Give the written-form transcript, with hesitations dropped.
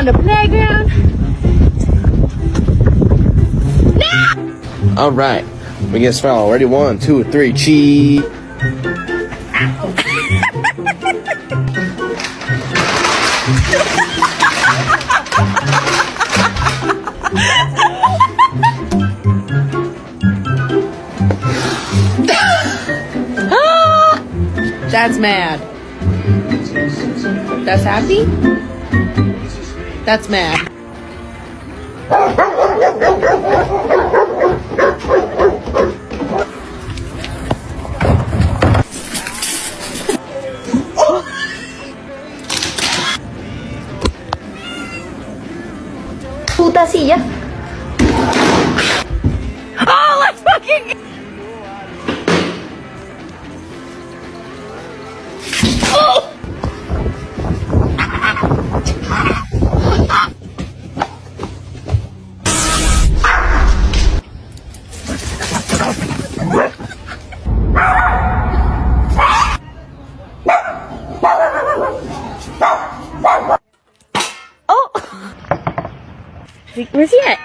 on the playground. All right, we get smile. Ready? 1, 2, 3, cheese. That's mad. That's happy? That's mad. Puta silla. Oh, let's fucking... Where's he at?